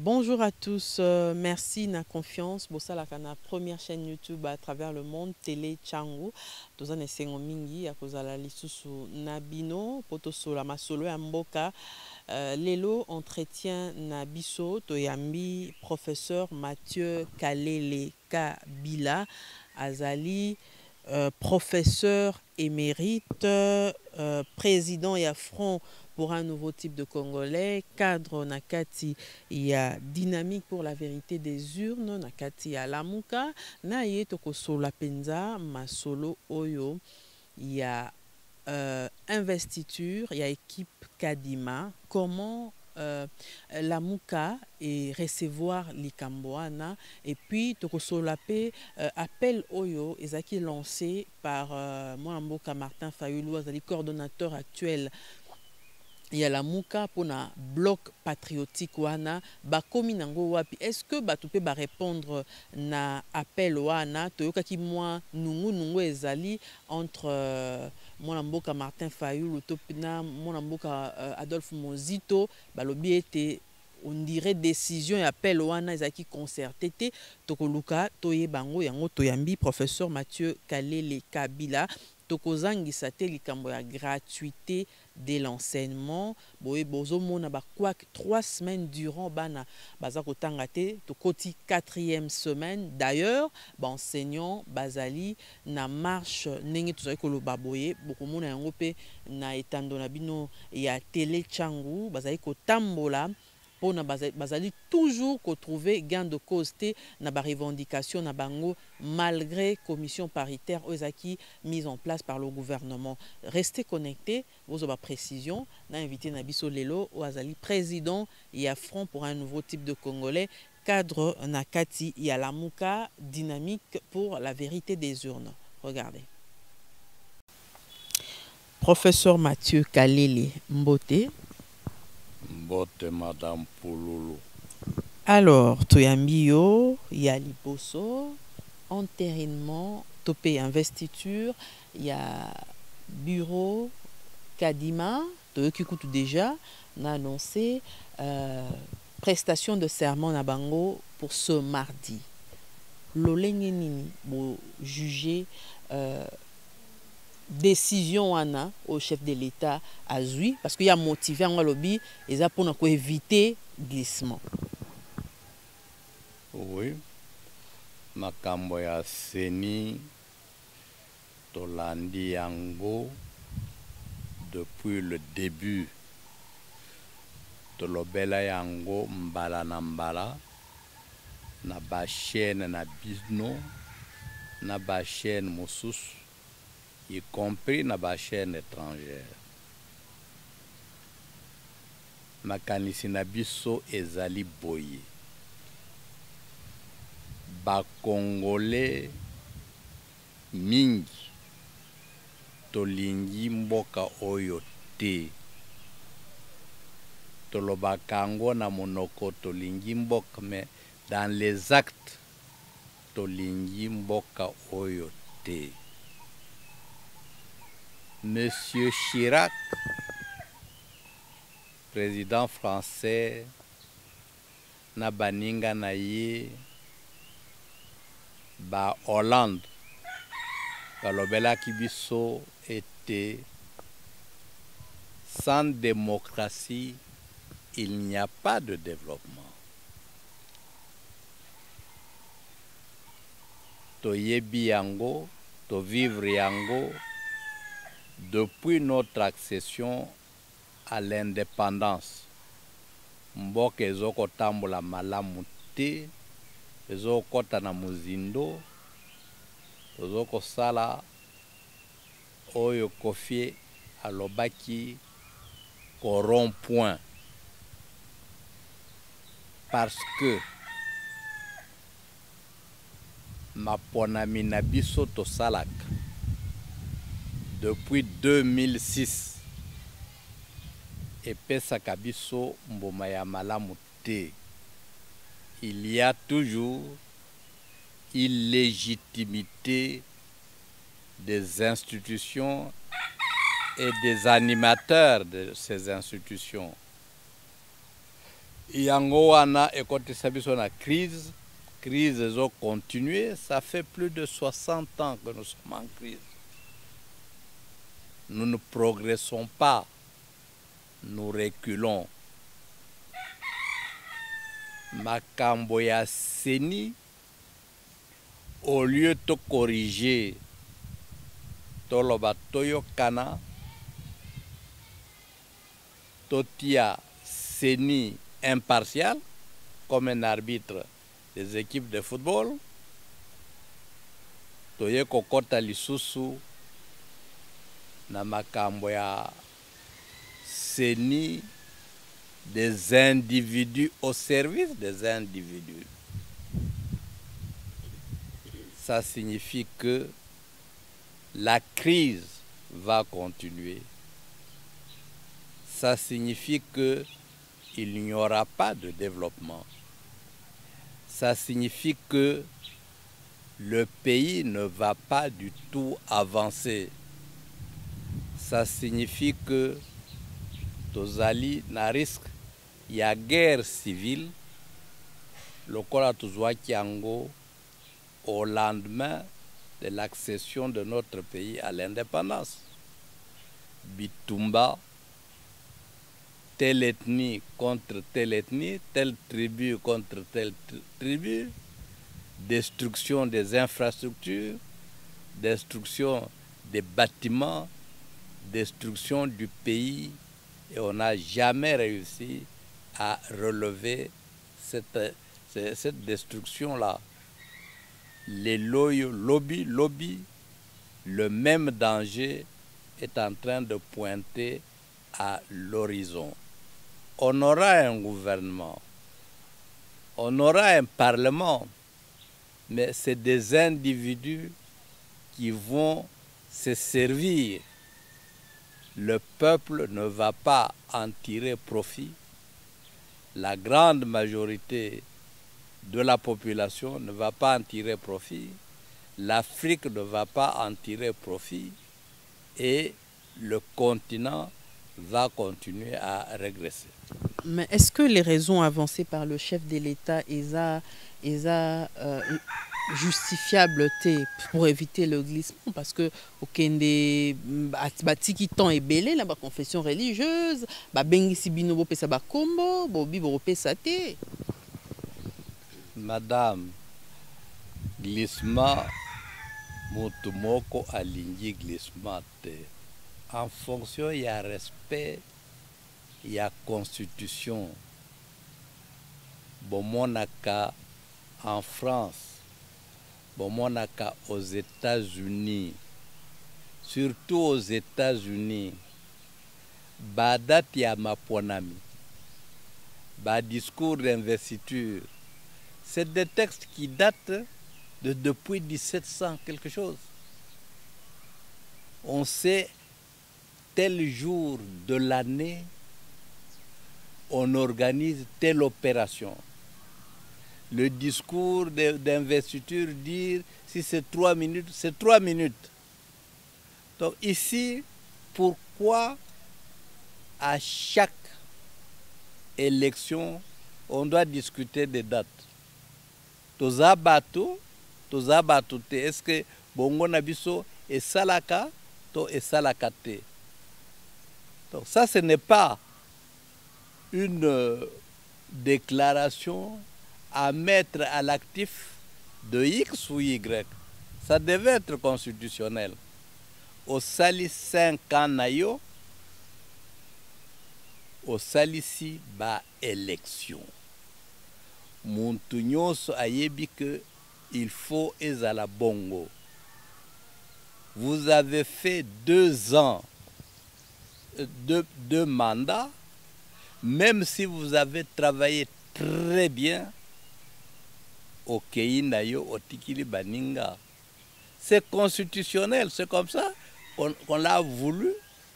Bonjour à tous, merci na confiance. Bosala kana première chaîne YouTube à travers le monde, Télé Changu. Tozane sengo mingi akozala lisusu nabino potoso la masolo ya mboka. Lelo entretien na biso toyambi professeur Mathieu Kalele Kabila azali professeur émérite, président et front pour un nouveau type de Congolais, cadre Nakati, il y a dynamique pour la vérité des urnes, Nakati ya Lamuka, na ye toko la penza, masolo oyo, il y a investiture, il y a équipe Kadima, comment Lamuka et recevoir Likamboana, et puis Tokosolape appel Oyo, ezaki lancé par Mouamboka Martin Fayulu, coordonnateur actuel. Il y a la Mouka pour un bloc patriotique wana bakomi nango wapi. Est-ce que batupe ba répondre na appel wana toyoka ki moi nungu ezali entre mon mboka Martin Fayulu topina mon mboka Adolphe Mozito balobi ete on dirait décision et appel wana ezaki concerté te tokoluka toye bango yango toyambi professeur Mathieu Kalele Kabila tokozangisa te likambo ya gratuité de l'enseignement. Boye bozo mona ba quoi 3 semaines durant bana baza kotanga te to koti 4e semaine. D'ailleurs, ba enseignant bazali na marche ndenge tozali koloba boye bokomona yango pe na etando na bino ya Télé Changu bazali kotambola pona bazali toujours trouver gain de cause te na ba revendication na bango malgré commission paritaire ozaki mise en place par le gouvernement. Restez connectés, vous avez précision. Na invité Nabiso Lelo Oazali président et à front pour un nouveau type de Congolais, cadre Nakati Yalamuka, dynamique pour la vérité des urnes. Regardez. Professeur Mathieu Kalele Mbote. Mbote Madame Pouloulou. Alors, Toyambio, Yaliboso, entérinement, topé investiture, il y a bureau, Kadima, Toyokikutu déjà, on a annoncé prestation de serment na bango pour ce mardi. Lolenge nini, bo juger décision wana au chef de l'État à Zui, parce qu'il y a motivé en lobby, et ça pour éviter glissement. Oui, makambo ya seni tolandi yango depuis le début. Tolobela yango mbala na mbala na ba chaîne na bisno na ba chaîne mosusu, y compris na ba chaîne étrangère. Makanisi na biso ezali boye. Ba Congolais mingi tolingi mboka oyo te. Tolobaka yango na monoko tolingi mboka, mais dans les actes tolingi mboka oyo te. Monsieur Chirac, président français, na baninga na ye ba Hollande balobela kibiso était sans démocratie il n'y a pas de développement. To yebi yango, to vivre yango depuis notre accession à l'indépendance. Mboka ezoko tambola malamu te, ezoko kota na muzindo, ezoko sala oyo Kofi alobaki corrompt-point. Parce que maponami na biso to salak depuis 2006 epesaka biso mboma ya malamu te. Il y a toujours illégitimité des institutions et des animateurs de ces institutions. yango wana ekotisa biso na crise. Crise ont continué, ça fait plus de 60 ans que nous sommes en crise. Nous ne progressons pas, nous reculons. Makambo ya seni, au lieu de corriger, toloba toyokana, totia seni impartial, comme un arbitre des équipes de football, toye kokota lisusu na makambo ya seni des individus au service des individus. Ça signifie que la crise va continuer. Ça signifie que il n'y aura pas de développement. Ça signifie que le pays ne va pas du tout avancer. Ça signifie que tozali na risque ya guerre civile lokola tozwaki yango au lendemain de l'accession de notre pays à l'indépendance. Bitumba, telle ethnie contre telle ethnie, telle tribu contre telle tribu, destruction des infrastructures, destruction des bâtiments, destruction du pays, et on n'a jamais réussi à relever cette destruction-là. Les lobby, le même danger est en train de pointer à l'horizon. On aura un gouvernement, on aura un parlement, mais c'est des individus qui vont se servir. Le peuple ne va pas en tirer profit. La grande majorité de la population ne va pas en tirer profit. L'Afrique ne va pas en tirer profit. Et le continent va continuer à régresser. Mais est-ce que les raisons avancées par le chef de l'État justifiables pour éviter le glissement? Parce que au Kende, batiki temps est belé la confession religieuse, bengi sibino pesa ba kombo, bobi bo pesa te. Madame, glissement mutu moko alingi glissement te. En fonction, il y a respect, il y a constitution. Bon, monaka en France, bon, monaka aux États-Unis, surtout aux États-Unis, badati ya maponami, ba discours d'investiture, c'est des textes qui datent depuis 1700 quelque chose. On sait tel jour de l'année, on organise telle opération. Le discours d'investiture dire si c'est 3 minutes, c'est 3 minutes. Donc ici, pourquoi à chaque élection, on doit discuter des dates? Tozabatu, est-ce que bongo nabiso et salaka to et salakate? Donc ça, ce n'est pas une déclaration à mettre à l'actif de X ou Y. Ça devait être constitutionnel. Au sali 5 ans nayo, au sali si ba élection. Montunyoso ayebi que il faut ezala bongo. Vous avez fait 2 ans, 2 mandats, même si vous avez travaillé très bien, au Keinayo, au Tikili Baninga. C'est constitutionnel, c'est comme ça qu'on l'a voulu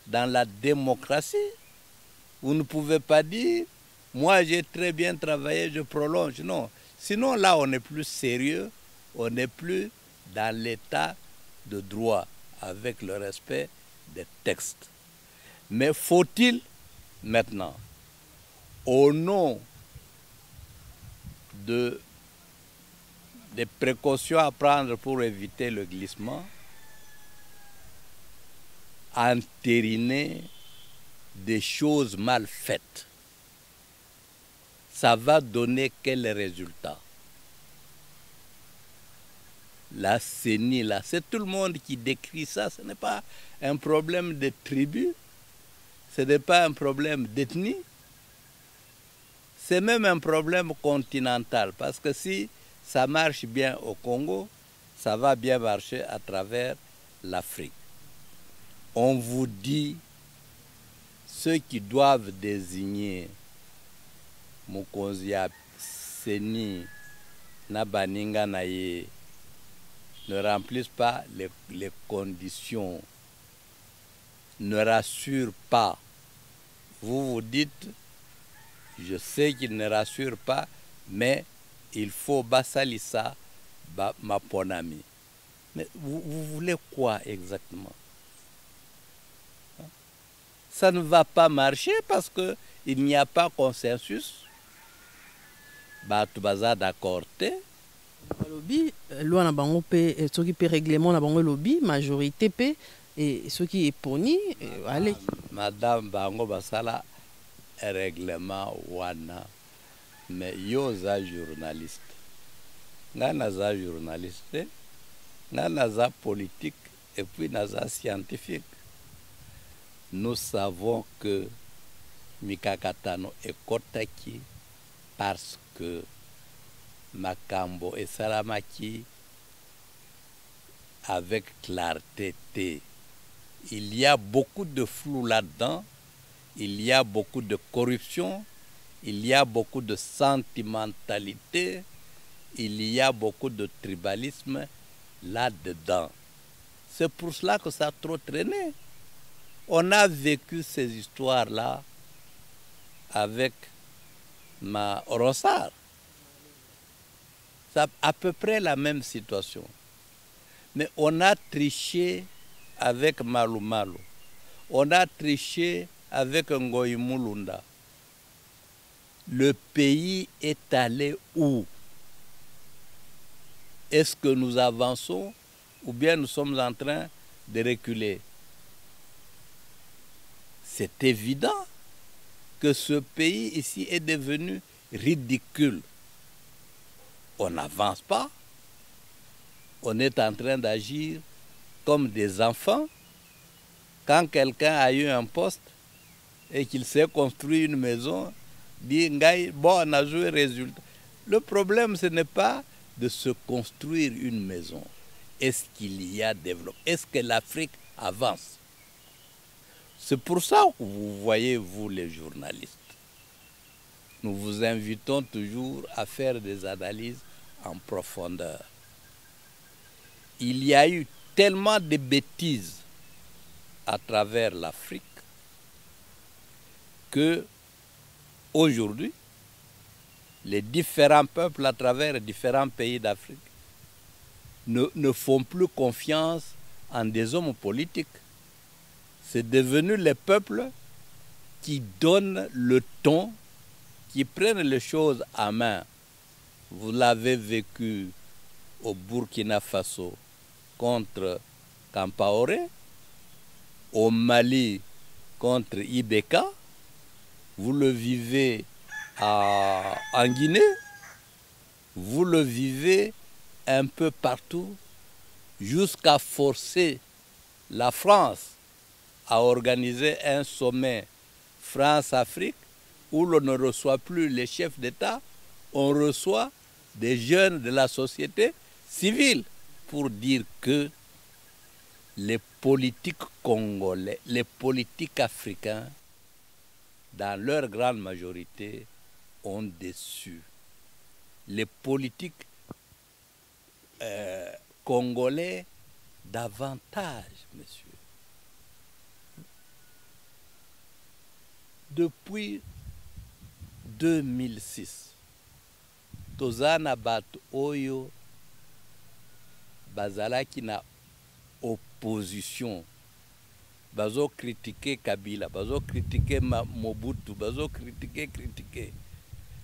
dans la démocratie. Vous ne pouvez pas dire, moi j'ai très bien travaillé, je prolonge. Non, sinon là on n'est plus sérieux, on n'est plus dans l'état de droit avec le respect des textes. Mais faut-il maintenant, au nom des précautions à prendre pour éviter le glissement, entériner des choses mal faites. Ça va donner quel résultat? La CENI, là, c'est tout le monde qui décrit ça. Ce n'est pas un problème de tribu, ce n'est pas un problème d'ethnie, c'est même un problème continental. Parce que si ça marche bien au Congo, ça va bien marcher à travers l'Afrique. On vous dit ceux qui doivent désigner Mokonzi Seni Nabaninga Naye ne remplissent pas les conditions, ne rassurent pas. Vous vous dites, je sais qu'ils ne rassurent pas, mais il faut Bassalissa Maponami. Mais vous voulez quoi exactement? Ça ne va pas marcher parce qu'il n'y a pas consensus. Batubaza d'accord. Lobby, loi na bango pe ceux qui peut règlement na bango lobby majorité pe et ceux qui est poni allez. Madame bango basala règlement wana mais yo za journaliste. Ngana za journaliste, ngana za politique et puis naza scientifique. Nous savons que Mikakatano est kotaki parce que Makambo et Salamaki avec clarté. Il y a beaucoup de flou là-dedans, il y a beaucoup de corruption, il y a beaucoup de sentimentalité, il y a beaucoup de tribalisme là-dedans. C'est pour cela que ça a trop traîné. On a vécu ces histoires-là avec ma Ronsard. C'est à peu près la même situation. Mais on a triché avec Malou Malou. On a triché avec Ngoyi Mulunda. Le pays est allé où? Est-ce que nous avançons ou bien nous sommes en train de reculer? C'est évident que ce pays ici est devenu ridicule. On n'avance pas. On est en train d'agir comme des enfants. Quand quelqu'un a eu un poste et qu'il s'est construit une maison, dit bon, on a joué résultat. Le problème, ce n'est pas de se construire une maison. Est-ce qu'il y a développement? Est-ce que l'Afrique avance? C'est pour ça que vous voyez, vous les journalistes, nous vous invitons toujours à faire des analyses en profondeur. Il y a eu tellement de bêtises à travers l'Afrique que aujourd'hui, les différents peuples à travers les différents pays d'Afrique ne font plus confiance en des hommes politiques. C'est devenu les peuples qui donnent le ton, qui prennent les choses en main. Vous l'avez vécu au Burkina Faso contre Kampaoré, au Mali contre Ibeka, vous le vivez en Guinée, vous le vivez un peu partout, jusqu'à forcer la France à organiser un sommet France-Afrique où l'on ne reçoit plus les chefs d'État, on reçoit des jeunes de la société civile pour dire que les politiques congolais, les politiques africains, dans leur grande majorité, ont déçu. Les politiques congolais, davantage, monsieur. Depuis 2006, tozana bato oyo bazalaki na opposition, bazo critiquer Kabila, bazo critiquer Mobutu, bazo critiquer.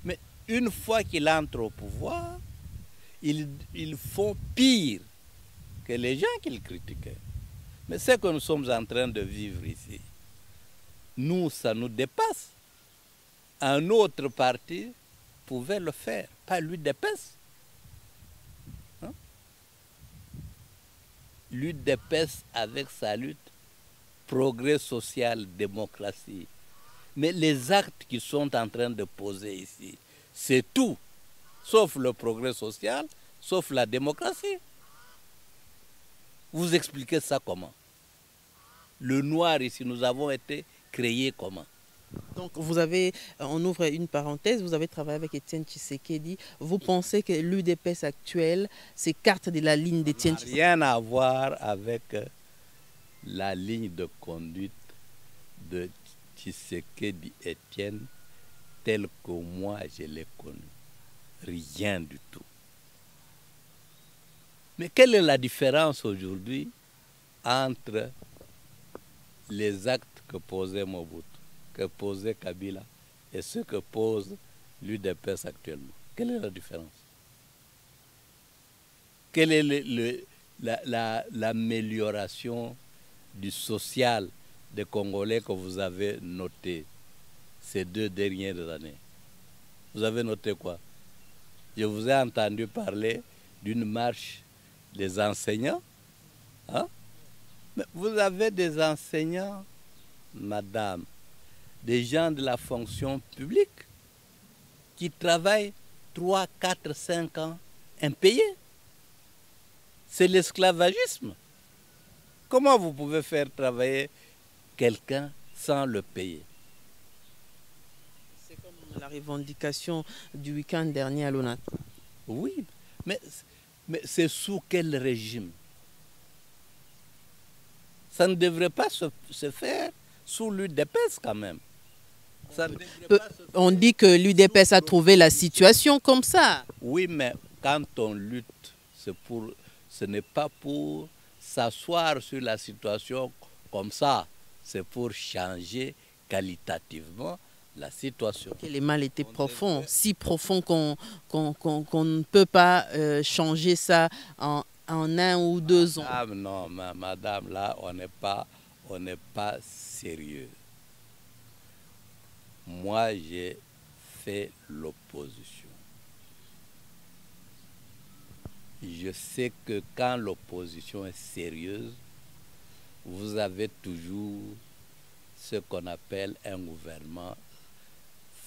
Mais une fois qu'il entre au pouvoir, ils font pire que les gens qu'ils critiquaient. Mais ce que nous sommes en train de vivre ici, nous, ça nous dépasse. Un autre parti pouvait le faire, pas l'UDPS. Hein? L'UDPS avec sa lutte, progrès social, démocratie. Mais les actes qu'ils sont en train de poser ici, c'est tout, sauf le progrès social, sauf la démocratie. Vous expliquez ça comment? Le noir ici, nous avons été créés comment? Donc, vous avez, on ouvre une parenthèse, vous avez travaillé avec Étienne Tshisekedi. Vous pensez que l'UDPS actuelle s'écarte de la ligne d'Étienne Tshisekedi? Rien à voir avec la ligne de conduite de Tshisekedi Étienne telle que moi je l'ai connue. Rien du tout. Mais quelle est la différence aujourd'hui entre les actes que posait Mobutu, que posait Kabila et ce que pose l'UDPS actuellement? Quelle est la différence? Quelle est l'amélioration du social des Congolais que vous avez noté ces 2 dernières années? Vous avez noté quoi? Je vous ai entendu parler d'une marche des enseignants. Hein? Mais vous avez des enseignants, madame, des gens de la fonction publique qui travaillent 3, 4, 5 ans impayés. C'est l'esclavagisme. Comment vous pouvez faire travailler quelqu'un sans le payer? C'est comme la revendication du week-end dernier à l'ONAT. Oui, mais c'est sous quel régime? Ça ne devrait pas se faire sous l'UDPS quand même. On dit que l'UDPS a trouvé la situation comme ça. Oui, mais quand on lutte, ce n'est pas pour s'asseoir sur la situation comme ça. C'est pour changer qualitativement la situation. Que les mal étaient profonds, si profonds qu'on ne peut pas changer ça en 1 ou 2 ans. Madame, non, madame, là, on n'est pas sérieux. Moi, j'ai fait l'opposition. Je sais que quand l'opposition est sérieuse, vous avez toujours ce qu'on appelle un gouvernement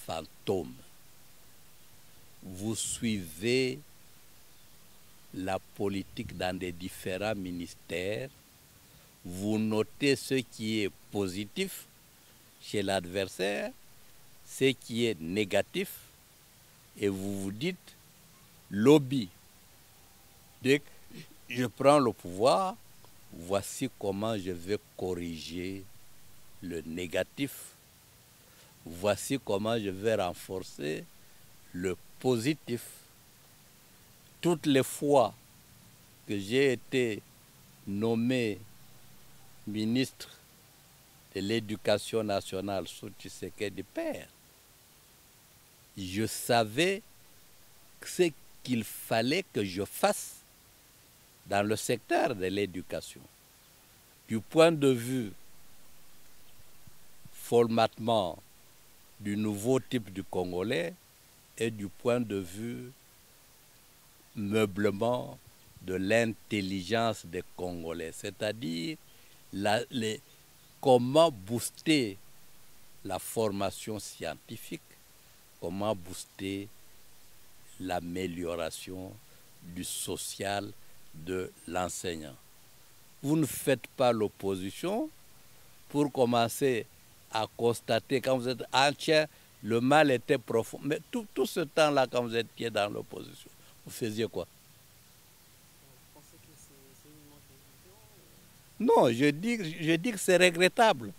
fantôme. Vous suivez la politique dans des différents ministères, vous notez ce qui est positif chez l'adversaire, ce qui est négatif, et vous vous dites, lobby. Dès que je prends le pouvoir, voici comment je vais corriger le négatif. Voici comment je vais renforcer le positif. Toutes les fois que j'ai été nommé ministre de l'Éducation nationale sous Tshisekedi père, je savais ce qu'il fallait que je fasse dans le secteur de l'éducation. Du point de vue formatement du nouveau type du Congolais et du point de vue meublement de l'intelligence des Congolais, c'est-à-dire comment booster la formation scientifique, comment booster l'amélioration du social de l'enseignant. Vous ne faites pas l'opposition pour commencer à constater quand vous êtes entier, le mal était profond. Mais tout ce temps-là, quand vous étiez dans l'opposition, vous faisiez quoi? Non, je dis que c'est regrettable.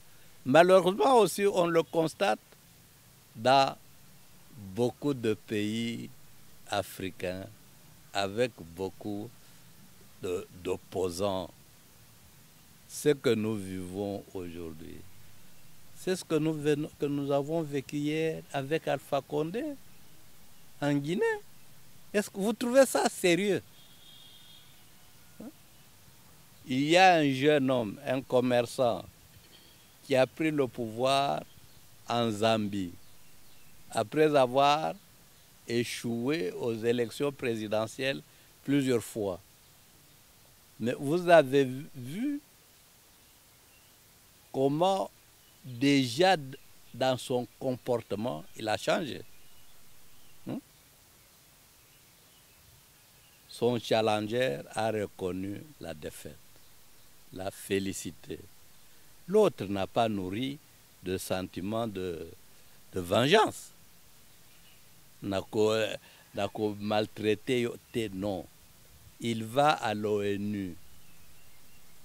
Malheureusement aussi, on le constate dans beaucoup de pays africains avec beaucoup d'opposants. Ce que nous vivons aujourd'hui, c'est ce que nous avons vécu hier avec Alpha Condé. en Guinée. Est-ce que vous trouvez ça sérieux? Il y a un jeune homme, un commerçant, qui a pris le pouvoir en Zambie, après avoir échoué aux élections présidentielles plusieurs fois. Mais vous avez vu comment déjà dans son comportement, il a changé. Son challenger a reconnu la défaite, l'a félicité. L'autre n'a pas nourri de sentiment de vengeance. N'a qu'au maltraité, non. Il va à l'ONU.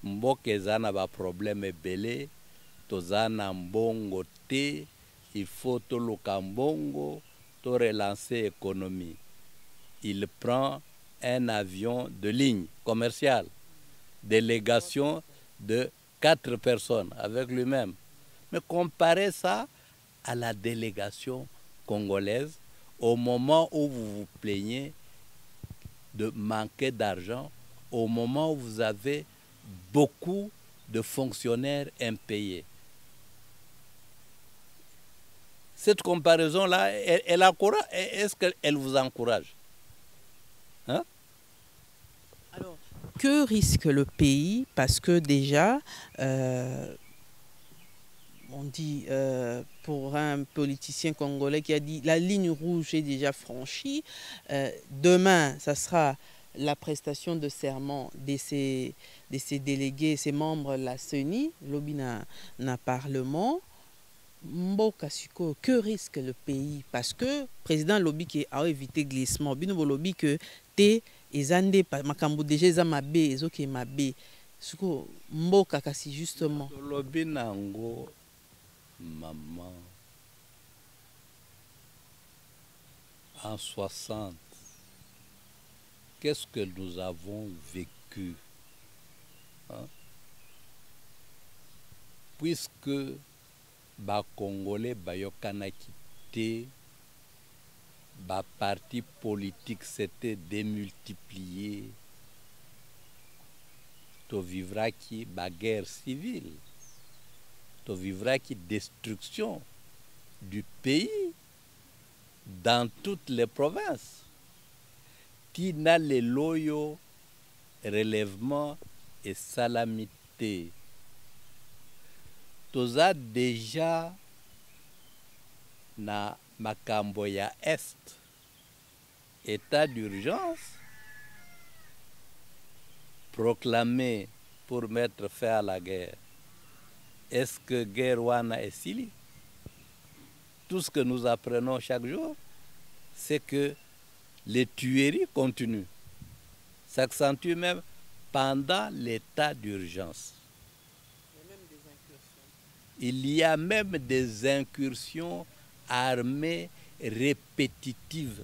Mboka zana ba problème belé, tozana mbongo te, il faut toluka mbongo, to relancer l'économie. Il prend un avion de ligne commerciale, délégation de 4 personnes avec lui-même. Mais comparez ça à la délégation congolaise au moment où vous vous plaignez de manquer d'argent, au moment où vous avez beaucoup de fonctionnaires impayés. Cette comparaison-là, est-ce qu'elle vous encourage? Hein? Alors, que risque le pays? Parce que déjà, on dit pour un politicien congolais qui a dit la ligne rouge est déjà franchie. Demain, ça sera la prestation de serment de ces délégués, ces membres de la CENI, lobby na parlement. Mboka siko, que risque le pays? Parce que président lobby qui a évité glissement, bino lobby que te ezande makambo déjà eza mabe ezoki mabe. Siko mboka kasi justement. Lobby nango maman en 60. Qu'est-ce que nous avons vécu? Hein? Puisque ba Congolais bayokanaki te, ba parti politique s'était démultiplié, to vivra qui ba guerre civile, to vivra qui destruction du pays dans toutes les provinces. Tina le loyo relèvement et salamité. Toza déjà na makambo ya Est, état d'urgence proclamé pour mettre fin à la guerre. Est-ce que guerre wana est sili? Tout ce que nous apprenons chaque jour, c'est que les tueries continuent, s'accentuent même pendant l'état d'urgence. Il y a même des incursions armées répétitives.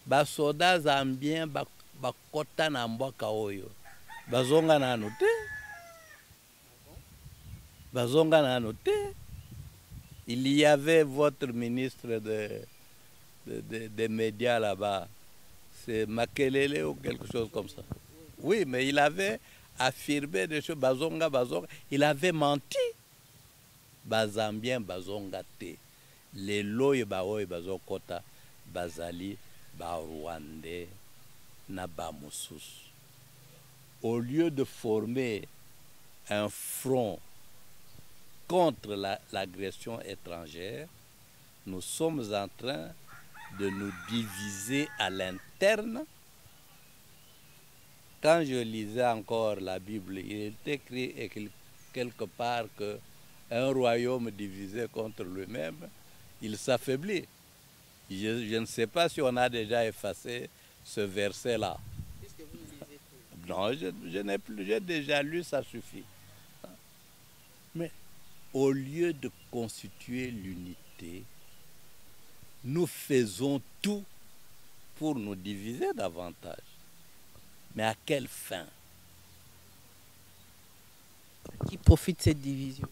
Basoda zambien bakota na mboka oyo. Bazonga na note. Bazonga na note. Il y avait votre ministre des médias là-bas. C'est Makelele ou quelque chose comme ça. Oui, mais il avait affirmé des choses. Bazonga. Il avait menti. Bazambien bazonga te. Les loye baoye bazokota bazali ba Rwandais na ba Moussus. Au lieu de former un front contre l'agression étrangère, nous sommes en train de nous diviser à l'interne. Quand je lisais encore la Bible, il est écrit quelque part que un royaume divisé contre lui-même, il s'affaiblit. Je ne sais pas si on a déjà effacé ce verset-là. Non, je n'ai plus, j'ai déjà lu, ça suffit. Mais au lieu de constituer l'unité, nous faisons tout pour nous diviser davantage. Mais à quelle fin? Qui profite de cette division?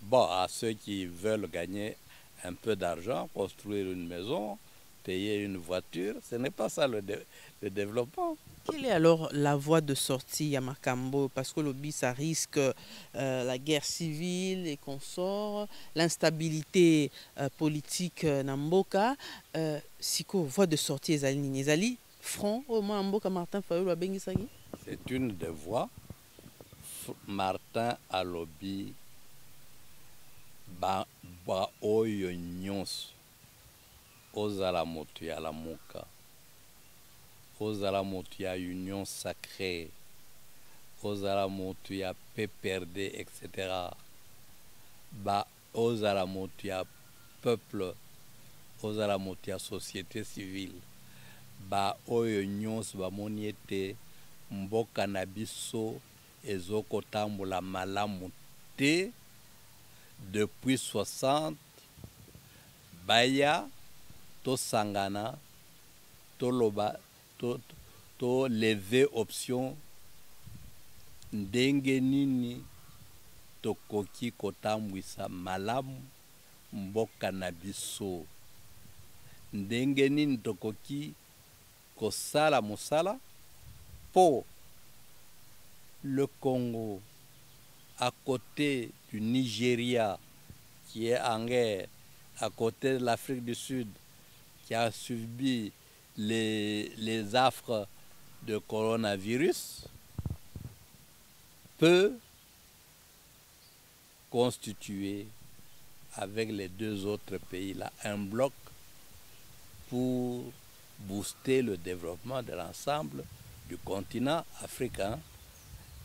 Bon, à ceux qui veulent gagner un peu d'argent, construire une maison, payer une voiture. Ce n'est pas ça le développement. Quelle est alors la voie de sortie à Makambo? Parce que l'OBI, ça risque la guerre civile et consorts, l'instabilité politique Namboka. Siko, voie de sortie ezali nini? Ezali front au moins Mboka Martin Fayulu abengisaki? C'est une des voies. Martin alobi ba oyo nyonso ozala moto ya lamuka, ozala moto ya union sacrée, ozala moto ya PPRD, etc. Ba ozala moto ya peuple, ozala moto ya société civile, ba oyo nyonso bamoni ete mboka na biso ezokotambola malamu te depuis 60, baya tosangana toloba to lever option ndenge nini tokoki kotambwisa malamu mboka na biso, ndenge nini tokoki kosala mosala po le Congo, à côté du Nigeria qui est en guerre, à côté de l'Afrique du Sud qui a subi les affres de coronavirus, peut constituer avec les deux autres pays-là un bloc pour booster le développement de l'ensemble du continent africain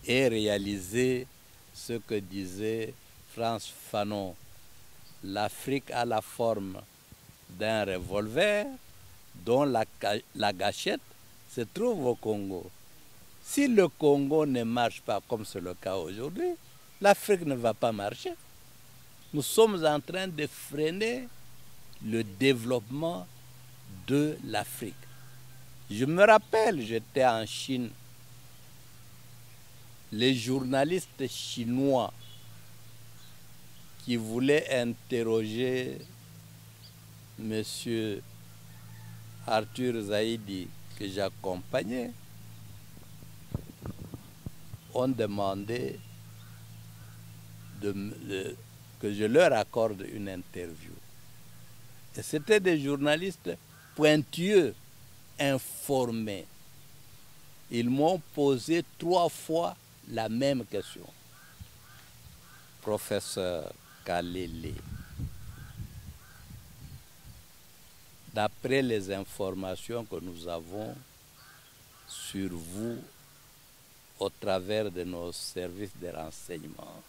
et réaliser ce que disait Frantz Fanon. L'Afrique a la forme d'un revolver dont la gâchette se trouve au Congo. Si le Congo ne marche pas comme c'est le cas aujourd'hui, l'Afrique ne va pas marcher. Nous sommes en train de freiner le développement de l'Afrique. Je me rappelle, j'étais en Chine. Les journalistes chinois qui voulaient interroger M. Arthur Zaidi, que j'accompagnais, ont demandé que je leur accorde une interview. Et c'était des journalistes pointueux, informés. Ils m'ont posé 3 fois la même question. Professeur Kalele, d'après les informations que nous avons sur vous au travers de nos services de renseignement,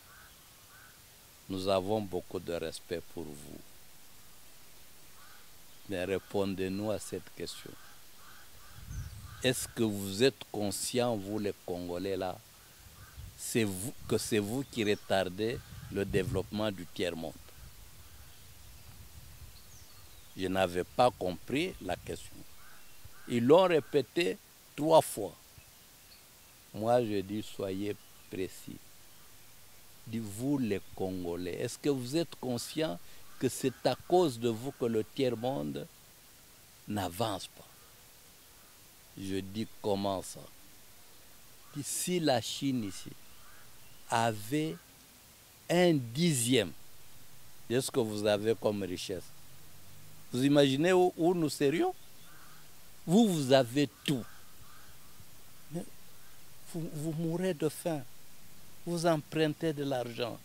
nous avons beaucoup de respect pour vous. Mais répondez-nous à cette question. Est-ce que vous êtes conscients, vous les Congolais là, que c'est vous qui retardez le développement du tiers-monde? Je n'avais pas compris la question. Ils l'ont répété 3 fois. Moi, je dis, soyez précis. Dites-vous les Congolais, est-ce que vous êtes conscients que c'est à cause de vous que le tiers-monde n'avance pas? Je dis, comment ça? Si la Chine ici avait 1/10 de ce que vous avez comme richesse, vous imaginez où nous serions? Vous avez tout. Mais vous mourrez de faim. Vous empruntez de l'argent.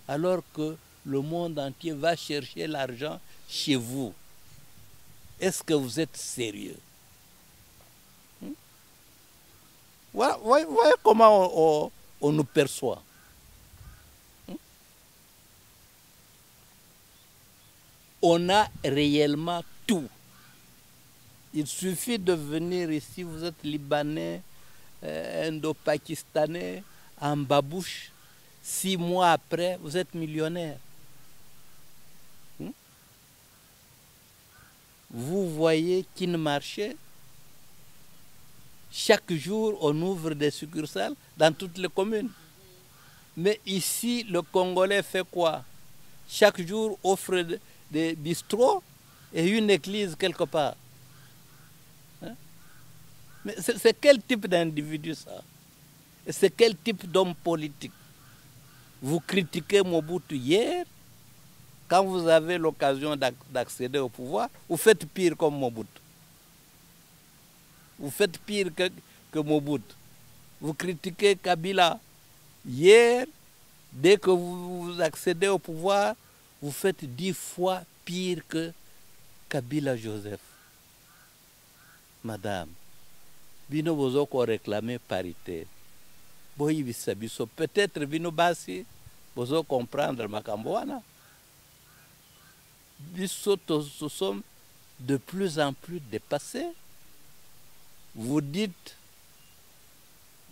Alors que le monde entier va chercher l'argent chez vous. Est-ce que vous êtes sérieux? Voyez comment on nous perçoit. On a réellement tout. Il suffit de venir ici, vous êtes Libanais, Indo-Pakistanais, en babouche. 6 mois après, vous êtes millionnaire. Vous voyez Kin Marché. Chaque jour, on ouvre des succursales dans toutes les communes. Mais ici, le Congolais fait quoi? Chaque jour, offre des bistrots et une église quelque part. Mais c'est quel type d'individu ça? C'est quel type d'homme politique? Vous critiquez Mobutu hier, quand vous avez l'occasion d'accéder au pouvoir, vous faites pire comme Mobutu. Vous faites pire que Mobutu. Vous critiquez Kabila hier, dès que vous accédez au pouvoir, vous faites 10 fois pire que Kabila Joseph. Madame, bino bozoko réclamer parité. Peut-être bino basi bozo comprendre makambo wana. Biso nous sommes de plus en plus dépassés. Vous dites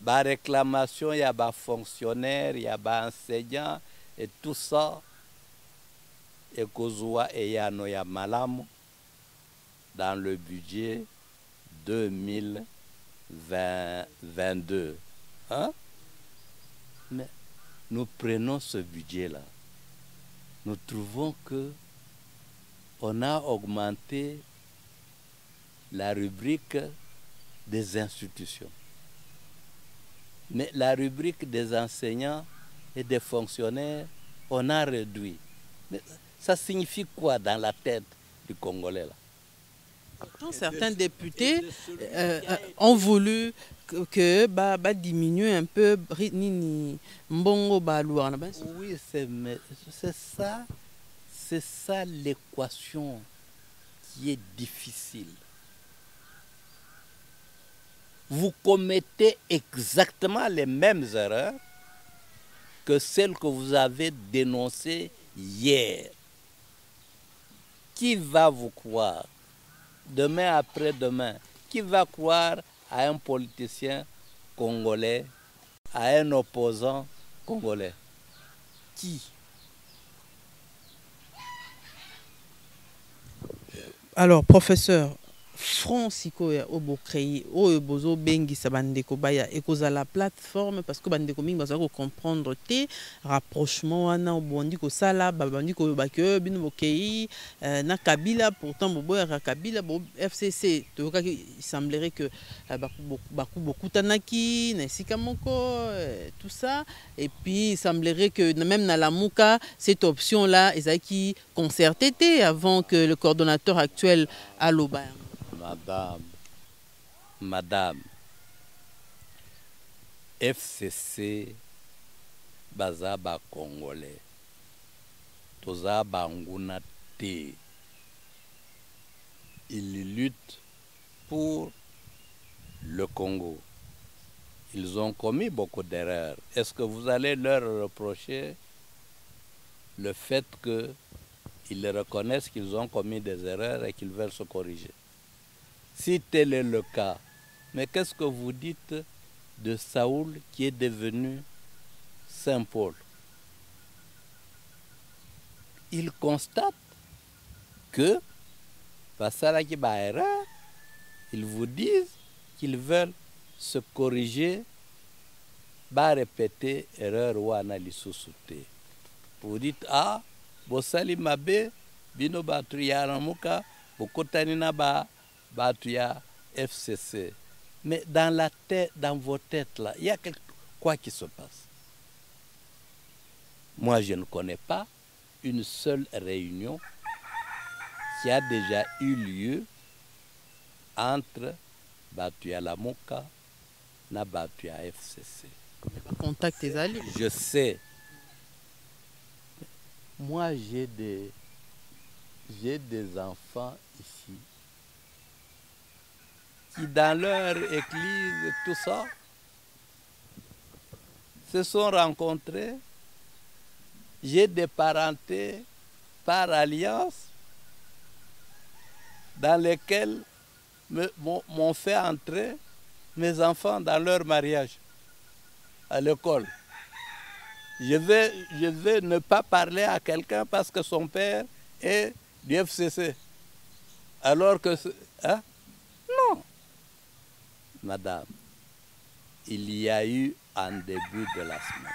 ba réclamation, il y a ba fonctionnaire, il y a ba enseignant et tout ça. Et kozua et yano ya malamu dans le budget 2022. Hein? Mais nous prenons ce budget-là. Nous trouvons que on a augmenté la rubrique des institutions. Mais la rubrique des enseignants et des fonctionnaires, on a réduit. Mais ça signifie quoi dans la tête du Congolais là? Pourtant, certains députés ont voulu que diminuer un peu mbongo balouana. Oui, c'est ça l'équation qui est difficile. Vous commettez exactement les mêmes erreurs que celles que vous avez dénoncées hier. Qui va vous croire? Demain après-demain, qui va croire à un politicien congolais, à un opposant congolais? Qui? Alors, professeur, front sikoya obokrei oyo bozo bengisa bandeko baya ekozala plateforme parce que bandeko mingi baza ko comprendre te rapprochement wana obondi ko sala babandi ko bakyo bino bokei na Kabila pourtant boboya Kabila bo FCC to ka il semblerait que baku bokutanaki na sika moko tout ça et puis il semblerait que même na Lamuka cette option là ezaki concerté avant que le coordonnateur actuel aloba. Madame, FCC bazaba congolais, toza banguna te. Ils luttent pour le Congo. Ils ont commis beaucoup d'erreurs. Est-ce que vous allez leur reprocher le fait qu'ils reconnaissent qu'ils ont commis des erreurs et qu'ils veulent se corriger? Si tel est le cas, mais qu'est-ce que vous dites de Saoul qui est devenu Saint-Paul? Il constate que, ils vous disent qu'ils veulent se corriger, répéter erreur ou analyse. Vous dites, ah, Bosali Mabe, Bino Batria Ramuka, Bokotanina Batuya FCC. Mais dans la tête, dans vos têtes là, il y a quoi qui se passe? Moi, je ne connais pas une seule réunion qui a déjà eu lieu entre Batuya Lamuka et Batuya FCC. Contact tes alliés. Je sais. Moi, j'ai des enfants ici qui, dans leur église, tout ça, se sont rencontrés. J'ai des parentés par alliance dans lesquelles m'ont fait entrer mes enfants dans leur mariage à l'école. Je vais ne pas parler à quelqu'un parce que son père est du FCC. Alors que... Hein? Non. Madame, il y a eu en début de la semaine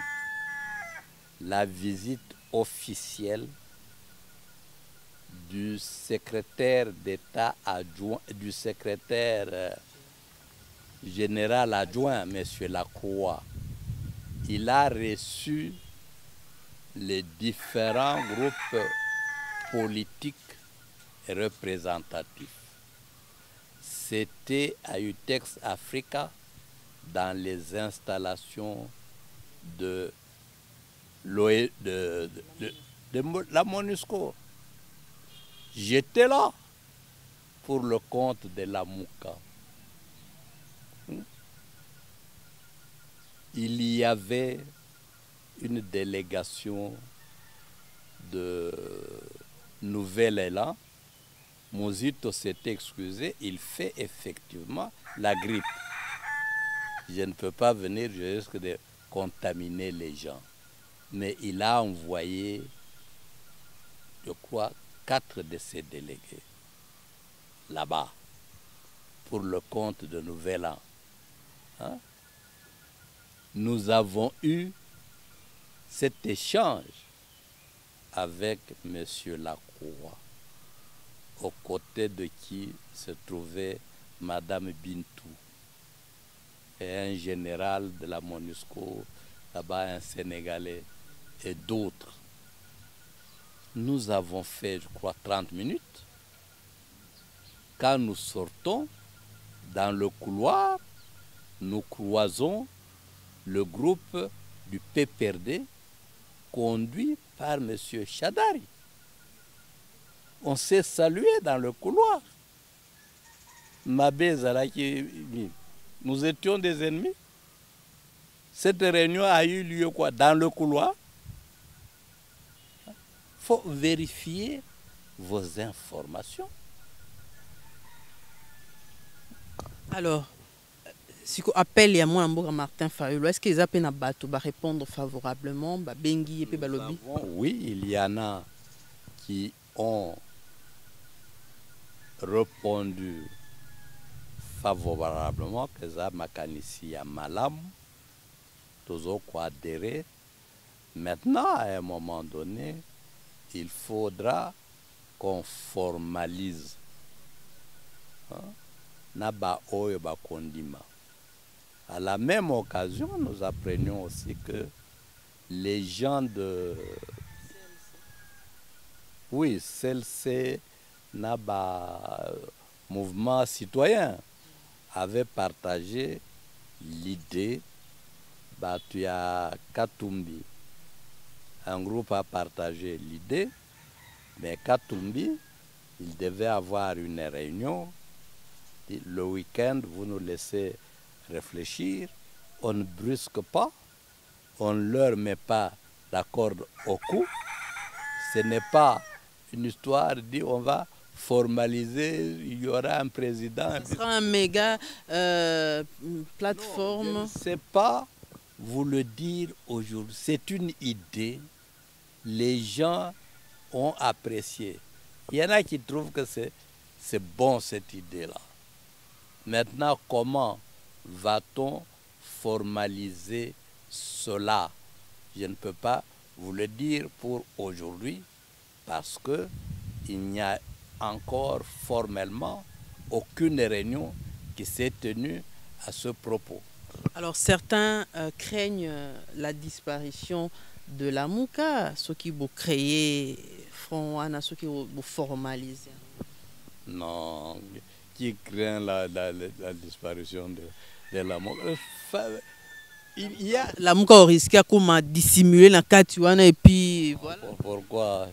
la visite officielle du secrétaire d'État adjoint, du secrétaire général adjoint, M. Lacroix, il a reçu les différents groupes politiques et représentatifs. C'était à UTEX Africa, dans les installations de la MONUSCO. J'étais là pour le compte de la Mouka. Il y avait une délégation de Nouvel-Élan. Mozito s'est excusé, il fait effectivement la grippe. Je ne peux pas venir, je risque de contaminer les gens. Mais il a envoyé, je crois, 4 de ses délégués là-bas pour le compte de Nouvel-An. Hein? Nous avons eu cet échange avec M. Lacroix, aux côtés de qui se trouvait Mme Bintou et un général de la MONUSCO, là-bas un Sénégalais et d'autres. Nous avons fait, je crois, 30 minutes. Quand nous sortons dans le couloir, nous croisons le groupe du PPRD conduit par M. Chadari. On s'est salué dans le couloir. Mabé Zalaki, nous étions des ennemis. Cette réunion a eu lieu quoi? Dans le couloir. Il faut vérifier vos informations. Alors, si on appelle à moi Martin Fayulu, est-ce qu'ils appellent à Bato va répondre favorablement, Bengi et Balobi? Oui, il y en a qui ont répondu favorablement que ça makanisi à Malam, toujours quoi adhérer. Maintenant, à un moment donné, il faudra qu'on formalise. Naba Oyo Bakondima. À la même occasion, nous apprenions aussi que les gens de... Oui, CLC, Naba Mouvement Citoyen avaient partagé l'idée, tu y a Katumbi. Un groupe a partagé l'idée, mais Katumbi, il devait avoir une réunion. Le week-end, vous nous laissez réfléchir, on ne brusque pas, on ne leur met pas la corde au cou. Ce n'est pas une histoire dit on va formaliser, il y aura un président. Ce sera un méga plateforme. Non, je ne sais pas vous le dire aujourd'hui. C'est une idée. Les gens ont apprécié. Il y en a qui trouvent que c'est bon cette idée-là. Maintenant, comment va-t-on formaliser cela? Je ne peux pas vous le dire pour aujourd'hui parce qu'il n'y a encore formellement aucune réunion qui s'est tenue à ce propos. Alors certains craignent la disparition de la Mouka, ceux qui vont créer Front Wana, ceux qui vont formaliser. Non, qui craint la disparition de la Mouka. Il y a... La Mouka risque à dissimuler la Katuana et puis voilà.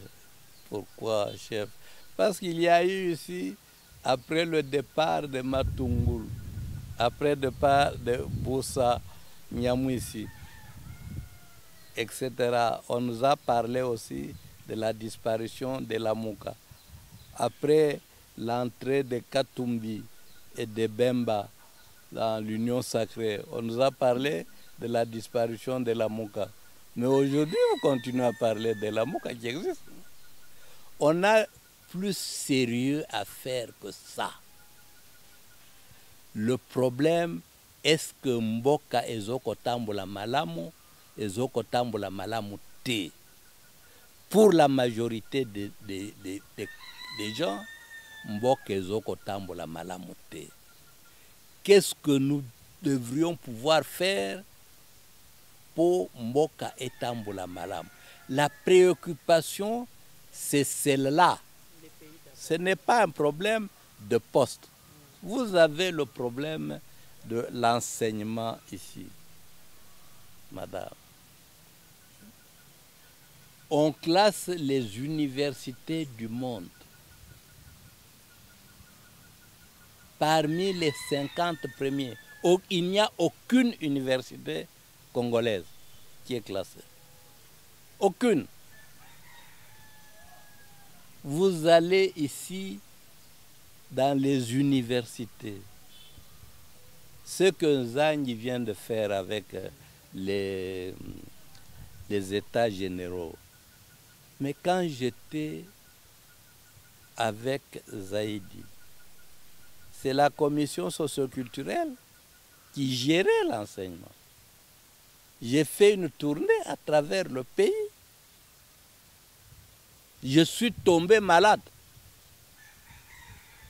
Pourquoi, chef? Parce qu'il y a eu ici, après le départ de Matungul, après le départ de Boussa Nyamwisi, etc., on nous a parlé aussi de la disparition de la Mouka. Après l'entrée de Katumbi et de Bemba dans l'Union sacrée, on nous a parlé de la disparition de la Mouka. Mais aujourd'hui, on continue à parler de la Mouka qui existe. On a plus sérieux à faire que ça. Le problème, est-ce que Mboka ezoko tambola malamu, ezoko tambola malamu te? Pour la majorité des gens, Mboka ezoko tambola malamu te. Qu'est-ce que nous devrions pouvoir faire pour Mboka et Tamboula Malam. La préoccupation, c'est celle-là. Ce n'est pas un problème de poste. Vous avez le problème de l'enseignement ici, madame. On classe les universités du monde. Parmi les 50 premiers, il n'y a aucune université congolaise qui est classée. Aucune. Vous allez ici dans les universités. Ce que Zagny vient de faire avec les états généraux. Mais quand j'étais avec Zaïdi, c'est la commission socioculturelle qui gérait l'enseignement. J'ai fait une tournée à travers le pays. Je suis tombé malade.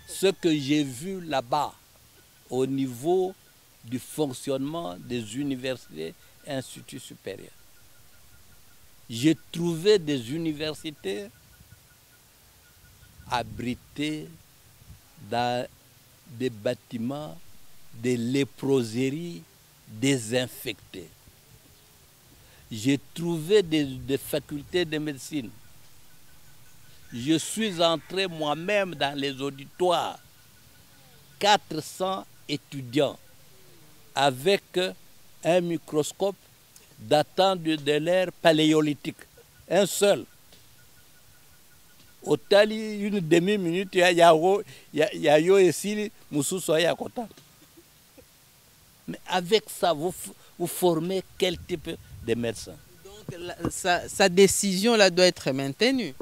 Ce que j'ai vu là-bas, au niveau du fonctionnement des universités et instituts supérieurs, j'ai trouvé des universités abritées dans des bâtiments, des léproseries désinfectées. J'ai trouvé des facultés de médecine. Je suis entré moi-même dans les auditoires. 400 étudiants avec un microscope datant de l'ère paléolithique. Un seul. Au tali, une demi-minute, il y a yo ici, Moussou soya kota. Mais avec ça, vous formez quel type de médecin? Donc sa décision là doit être maintenue.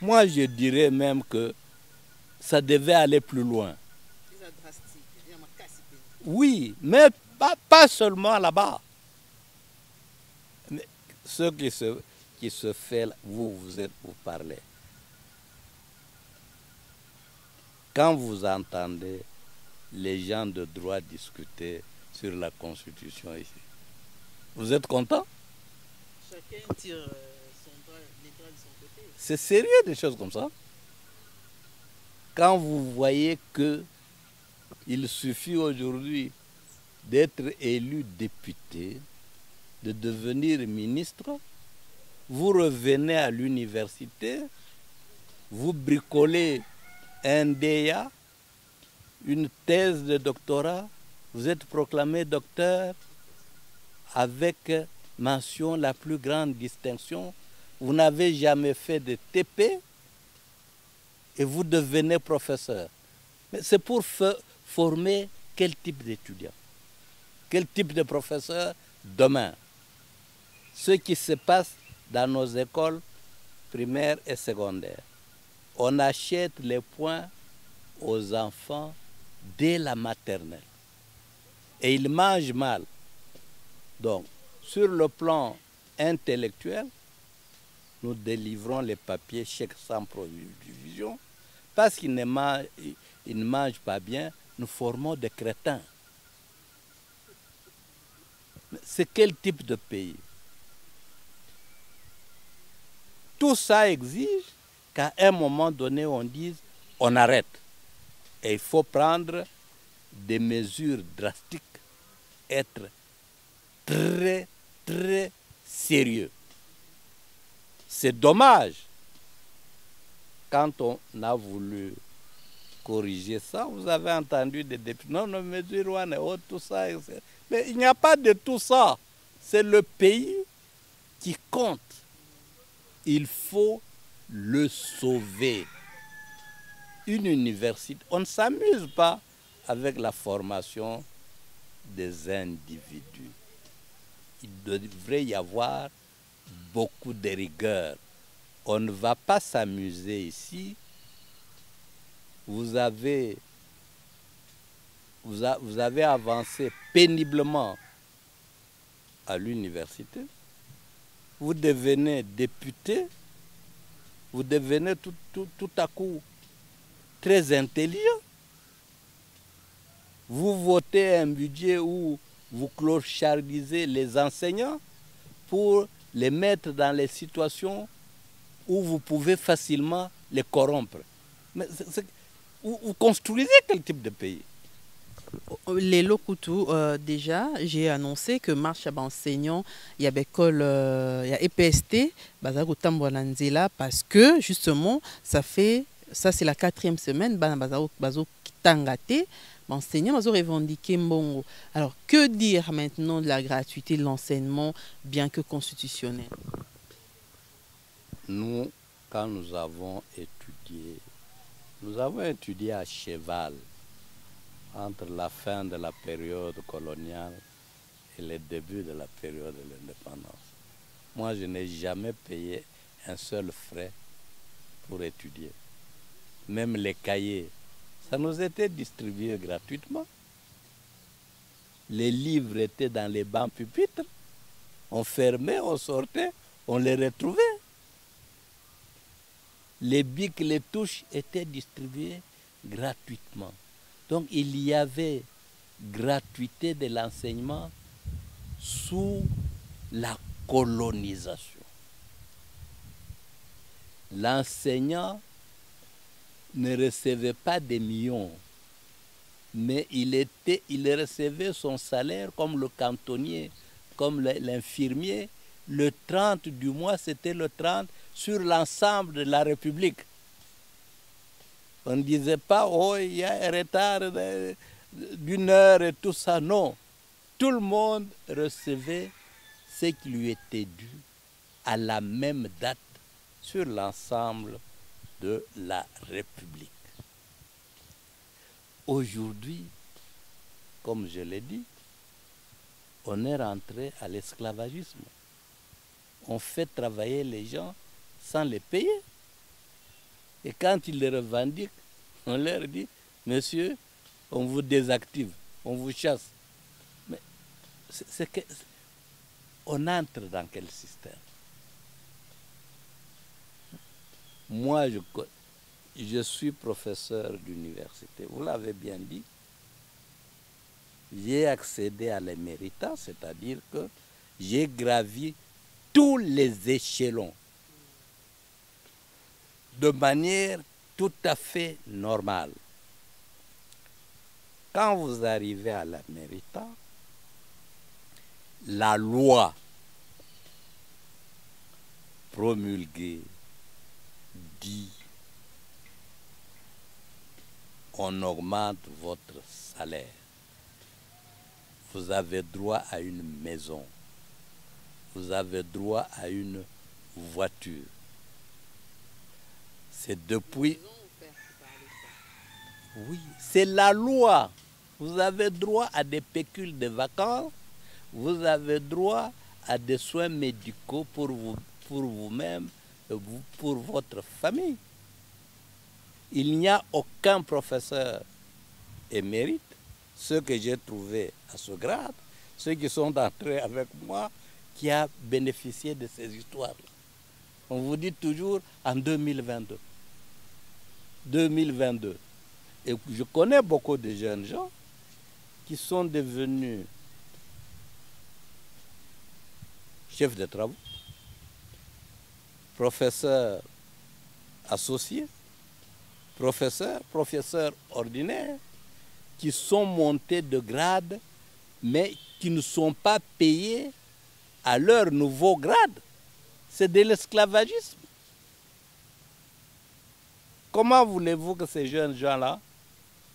Moi, je dirais même que ça devait aller plus loin. Oui, mais pas seulement là-bas. Ce qui se fait, vous parlez. Quand vous entendez les gens de droit discuter sur la Constitution ici, vous êtes content? Chacun tire les droits de son côté. C'est sérieux des choses comme ça. Quand vous voyez que il suffit aujourd'hui d'être élu député, de devenir ministre, vous revenez à l'université, vous bricolez un DEA, une thèse de doctorat, vous êtes proclamé docteur avec mention la plus grande distinction, vous n'avez jamais fait de TP et vous devenez professeur. Mais c'est pour former quel type d'étudiant? Quel type de professeur demain? Ce qui se passe dans nos écoles primaires et secondaires. On achète les points aux enfants dès la maternelle. Et ils mangent mal. Donc, sur le plan intellectuel, nous délivrons les papiers chèques sans provision. Parce qu'ils ne mangent pas bien, nous formons des crétins. C'est quel type de pays? Tout ça exige qu'à un moment donné, on dise on arrête. Et il faut prendre des mesures drastiques, être très, très sérieux. C'est dommage. Quand on a voulu corriger ça, vous avez entendu des députés, non, mesures, tout ça, etc. Mais il n'y a pas de tout ça. C'est le pays qui compte. Il faut le sauver. Une université, on ne s'amuse pas avec la formation des individus. Il devrait y avoir beaucoup de rigueur. On ne va pas s'amuser ici. Vous avez avancé péniblement à l'université. Vous devenez député. Vous devenez tout à coup très intelligent. Vous votez un budget où vous clochardisez les enseignants pour les mettre dans les situations où vous pouvez facilement les corrompre. Mais vous construisez quel type de pays? Les Lokutu, déjà, j'ai annoncé que marche à enseignant, il y a l'école, il y a EPST, Bazako Tambolanzela, parce que justement, ça c'est la 4e semaine, Bazako Kitangate, enseignant, Bazako revendiqué Mbongo. Alors, que dire maintenant de la gratuité de l'enseignement, bien que constitutionnel? Nous, quand nous avons étudié à cheval entre la fin de la période coloniale et le début de la période de l'indépendance. Moi, je n'ai jamais payé un seul frais pour étudier. Même les cahiers, ça nous était distribué gratuitement. Les livres étaient dans les bancs pupitres. On fermait, on sortait, on les retrouvait. Les bics, les touches étaient distribuées gratuitement. Donc il y avait gratuité de l'enseignement sous la colonisation. L'enseignant ne recevait pas des millions, mais il recevait son salaire comme le cantonnier, comme l'infirmier. Le 30 du mois, c'était le 30 sur l'ensemble de la République. On ne disait pas, oh, il y a un retard d'1 heure et tout ça. Non. Tout le monde recevait ce qui lui était dû à la même date sur l'ensemble de la République. Aujourd'hui, comme je l'ai dit, on est rentré à l'esclavagisme. On fait travailler les gens sans les payer. Et quand ils les revendiquent, on leur dit, monsieur, on vous désactive, on vous chasse. Mais on entre dans quel système? Moi, je suis professeur d'université. Vous l'avez bien dit. J'ai accédé à l'éméritat, c'est-à-dire que j'ai gravi tous les échelons de manière tout à fait normale. Quand vous arrivez à l'éméritat, la loi promulguée dit on augmente votre salaire. Vous avez droit à une maison. Vous avez droit à une voiture. C'est depuis... Oui, c'est la loi. Vous avez droit à des pécules de vacances. Vous avez droit à des soins médicaux pour vous-même, pour votre famille. Il n'y a aucun professeur émérite, ceux que j'ai trouvés à ce grade, ceux qui sont entrés avec moi, qui a bénéficié de ces histoires-là. On vous dit toujours en 2022. 2022. Et je connais beaucoup de jeunes gens qui sont devenus chefs de travaux, professeurs associés, professeurs ordinaires, qui sont montés de grade, mais qui ne sont pas payés à leur nouveau grade. C'est de l'esclavagisme. Comment voulez-vous que ces jeunes gens-là,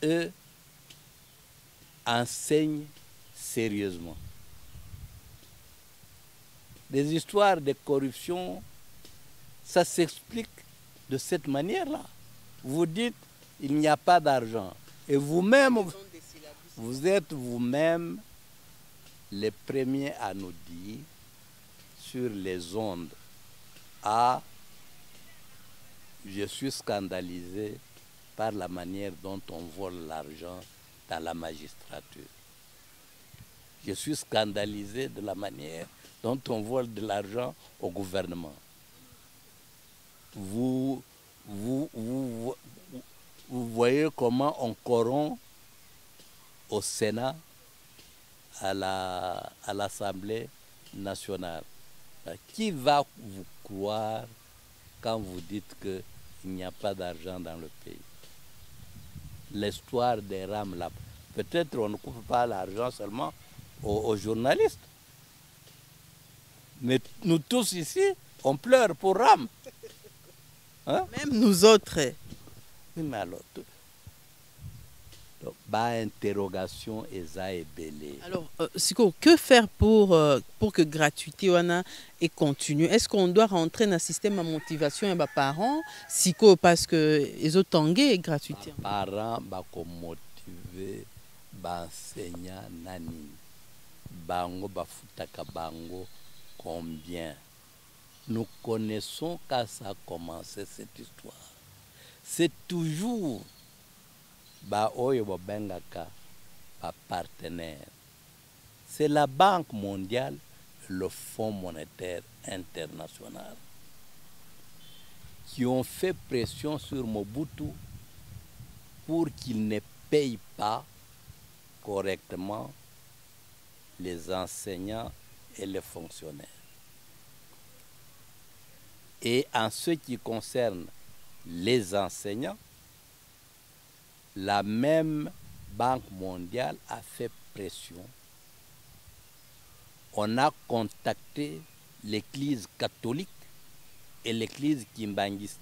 eux, enseignent sérieusement? Des histoires de corruption, ça s'explique de cette manière-là. Vous dites, il n'y a pas d'argent. Et vous-même, vous êtes vous-même les premiers à nous dire sur les ondes, ah, je suis scandalisé par la manière dont on vole l'argent dans la magistrature. Je suis scandalisé de la manière dont on vole de l'argent au gouvernement. Vous voyez comment on corrompt au Sénat, à l'Assemblée nationale. Qui va vous croire quand vous dites qu'il n'y a pas d'argent dans le pays? L'histoire des rames là. Peut-être on ne coupe pas l'argent seulement aux journalistes. Mais nous tous ici, on pleure pour RAM. Hein? Même nous autres. Oui, mais alors, interrogation est belée. Alors, Siko, que faire pour que gratuité est continue? Est-ce qu'on doit rentrer dans le système de motivation des parents? Siko, parce que les autres tangés gratuité. Les parents sont motivés, enseignants, nani. Bango, bafutaka bango, combien? Nous connaissons quand ça a commencé cette histoire. C'est toujours oyo bengaka partenaire. C'est la Banque mondiale, le Fonds monétaire international qui ont fait pression sur Mobutu pour qu'il ne paye pas correctement les enseignants et les fonctionnaires. Et en ce qui concerne les enseignants, la même Banque mondiale a fait pression. On a contacté l'Église catholique et l'Église kimbanguiste.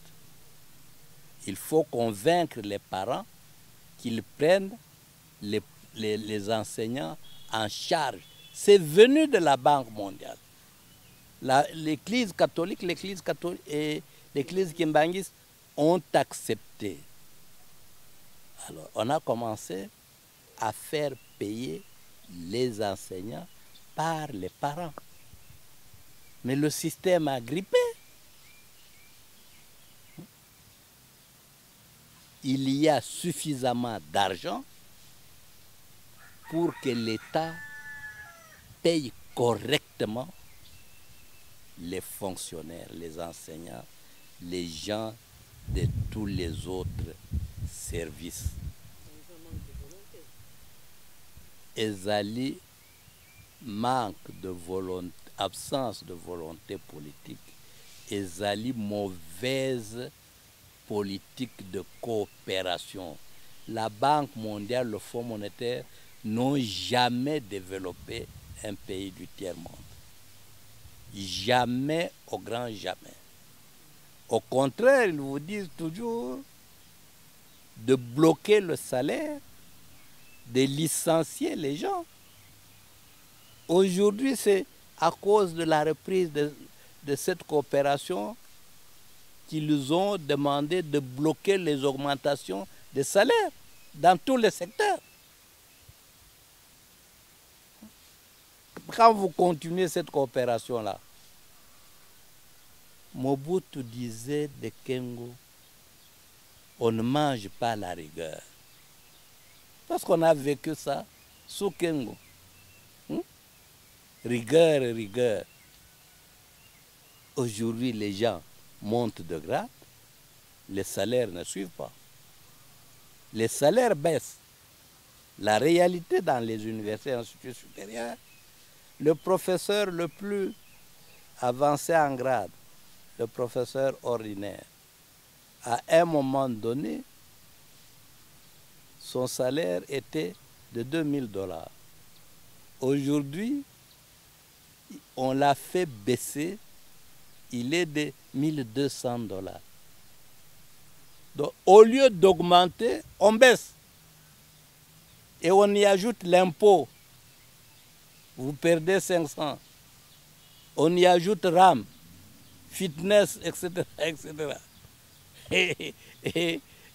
Il faut convaincre les parents qu'ils prennent les enseignants en charge. C'est venu de la Banque mondiale. L'Église catholique et l'Église kimbanguiste ont accepté. Alors, on a commencé à faire payer les enseignants par les parents. Mais le système a grippé. Il y a suffisamment d'argent pour que l'État paye correctement les fonctionnaires, les enseignants, les gens de tous les autres services. Ezali manque de volonté, absence de volonté politique, ezali mauvaise politique de coopération. La Banque mondiale, le Fonds monétaire n'ont jamais développé un pays du tiers-monde. Jamais, au grand jamais. Au contraire, ils vous disent toujours de bloquer le salaire, de licencier les gens. Aujourd'hui, c'est à cause de la reprise de cette coopération qu'ils ont demandé de bloquer les augmentations des salaires dans tous les secteurs. Quand vous continuez cette coopération-là, Mobutu disait de Kengo, on ne mange pas la rigueur. Parce qu'on a vécu ça sous Kengo. Rigueur, rigueur. Aujourd'hui, les gens montent de grade, les salaires ne suivent pas. Les salaires baissent. La réalité dans les universités et instituts supérieurs, le professeur le plus avancé en grade, le professeur ordinaire, à un moment donné, son salaire était de $2000. Aujourd'hui, on l'a fait baisser, il est de $1200. Donc, au lieu d'augmenter, on baisse. Et on y ajoute l'impôt. Vous perdez 500. On y ajoute RAM, fitness, etc. etc.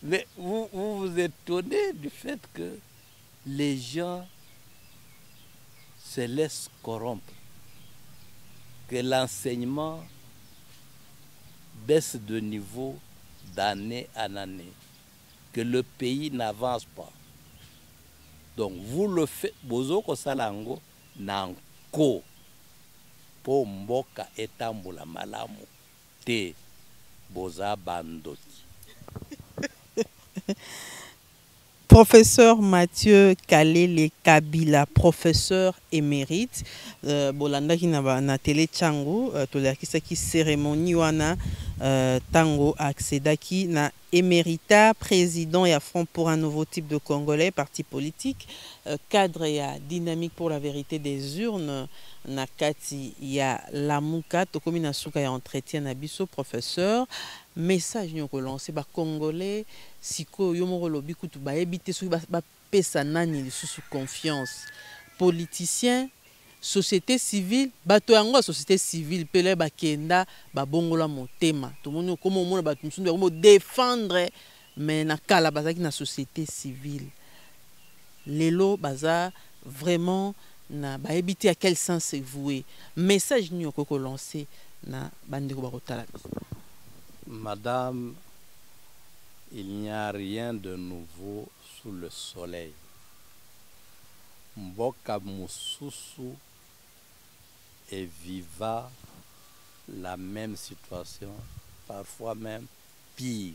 Mais vous vous étonnez du fait que les gens se laissent corrompre, que l'enseignement baisse de niveau d'année en année, que le pays n'avance pas. Donc vous le faites, bozoko salango nanko po mboka etambula malamu te boza bandoki. Professeur Mathieu Kalele Kabila, professeur émérite. Bolanda qui na télé Tchango, qui cérémonie wana Tango accédaki na émérita, président et à Front pour un nouveau type de Congolais, parti politique, cadre et dynamique pour la vérité des urnes. Nakati ya Lamuka, tokomi na suka ya entretien na biso professeur. Message nyoko lancé ba Congolais. Siko yomoro lobi kutu ba ebite so ba pesa nani lisusu confiance politicien société civile bato yango société civile pele ba kenda ba bongola motema to moni comme mona ba tumsundu ko défendre mais na kala bazaki na société civile lelo baza vraiment na ba ebite à quel sens c'est voué message ni okoko lancer na bande ko ba kotala Madame, il n'y a rien de nouveau sous le soleil. Mboka Moussousou et viva la même situation, parfois même pire.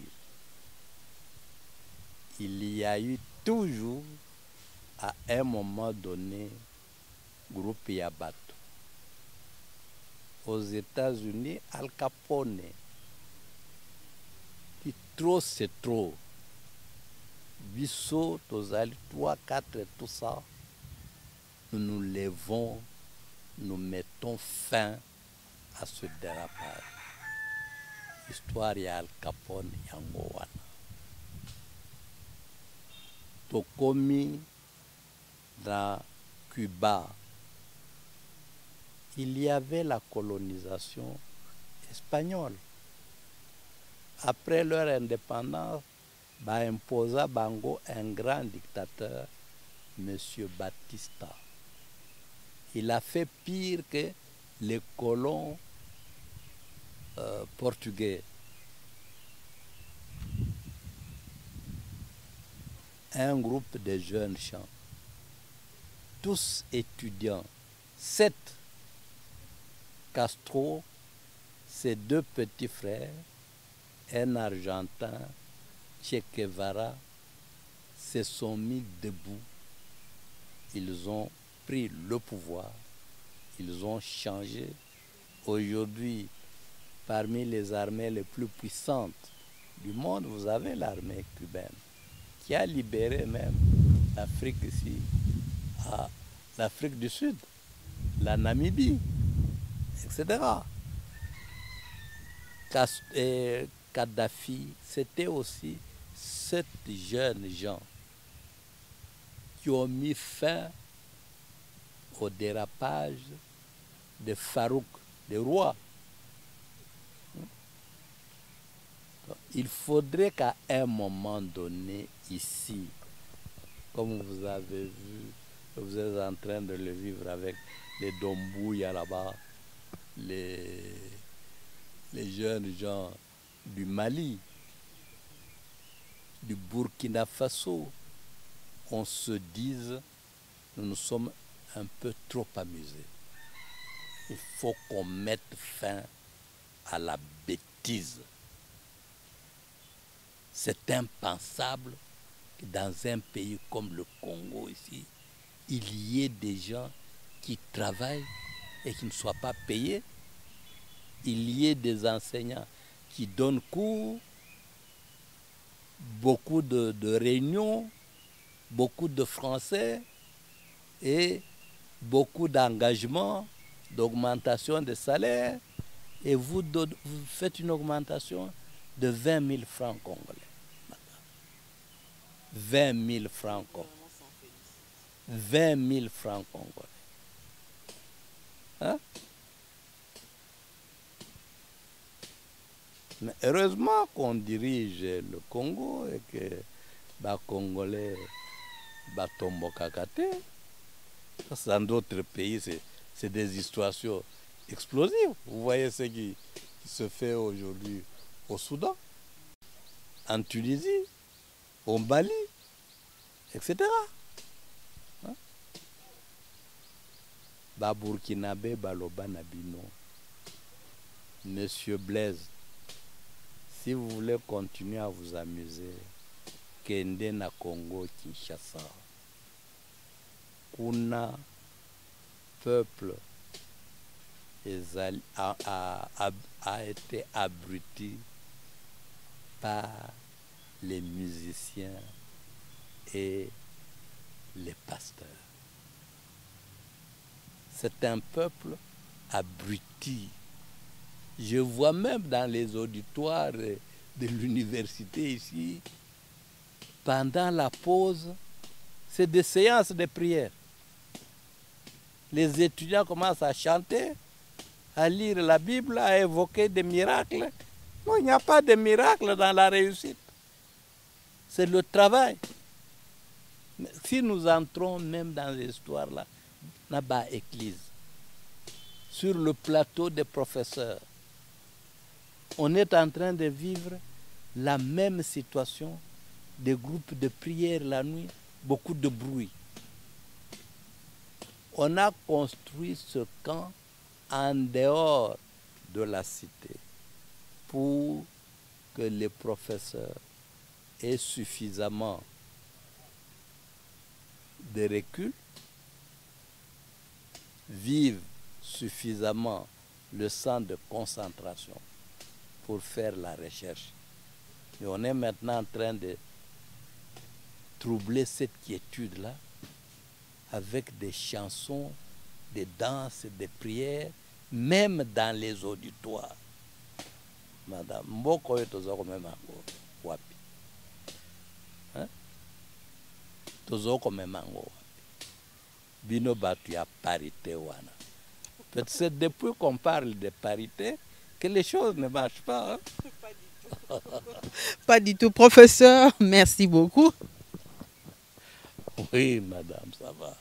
Il y a eu toujours, à un moment donné, groupe Yabato. Aux États-Unis, Al Capone. Trop c'est trop. Bissot, Tozali, 3, 4, tout ça. Nous nous levons, nous mettons fin à ce dérapage. Histoire ya Al Capone, yango wana. Tokomi dans Cuba, il y avait la colonisation espagnole. Après leur indépendance, ba imposa Bango un grand dictateur, M. Batista. Il a fait pire que les colons portugais. Un groupe de jeunes gens, tous étudiants, 7 Castro, ses 2 petits frères, un Argentin, Che Guevara, se sont mis debout. Ils ont pris le pouvoir. Ils ont changé. Aujourd'hui, parmi les armées les plus puissantes du monde, vous avez l'armée cubaine qui a libéré même l'Afrique ici, l'Afrique du Sud, la Namibie, etc. Kadhafi, c'était aussi 7 jeunes gens qui ont mis fin au dérapage de Farouk, le roi. Il faudrait qu'à un moment donné, ici, comme vous avez vu, vous êtes en train de le vivre avec les Dombouya là-bas, les jeunes gens du Mali, du Burkina Faso, on se dise, nous nous sommes un peu trop amusés. Il faut qu'on mette fin à la bêtise. C'est impensable que dans un pays comme le Congo ici, il y ait des gens qui travaillent et qui ne soient pas payés. Il y ait des enseignants qui donnent cours, beaucoup de réunions, beaucoup de français et beaucoup d'engagement, d'augmentation de salaire, et vous faites une augmentation de 20 000 francs congolais. 20 000 francs congolais. 20 000 francs congolais. Hein? Mais heureusement qu'on dirige le Congo et que les Congolais tombent kakate. Dans d'autres pays, c'est des histoires explosives. Vous voyez ce qui se fait aujourd'hui au Soudan, en Tunisie, au Mali, etc. Hein? Burkinabé, Baloba, Nabino. Monsieur Blaise, si vous voulez continuer à vous amuser, kende na Congo Kinshasa. Kuna peuple a été abruti par les musiciens et les pasteurs. C'est un peuple abruti. Je vois même dans les auditoires de l'université ici, pendant la pause, c'est des séances de prière. Les étudiants commencent à chanter, à lire la Bible, à évoquer des miracles. Non, il n'y a pas de miracle dans la réussite. C'est le travail. Mais si nous entrons même dans l'histoire là, là-bas, église, sur le plateau des professeurs, on est en train de vivre la même situation, des groupes de prière la nuit, beaucoup de bruit. On a construit ce camp en dehors de la cité pour que les professeurs aient suffisamment de recul, vivent suffisamment le centre de concentration pour faire la recherche. Et on est maintenant en train de troubler cette quiétude-là avec des chansons, des danses, des prières, même dans les auditoires. Madame, mboko yetu tozoko mema wapi? Tozoko mema wapi? Bino batu ya parité wana. Peut-être c'est depuis qu'on parle de parité que les choses ne marchent pas. Hein? Pas du tout, professeur. Merci beaucoup. Oui, madame, ça va.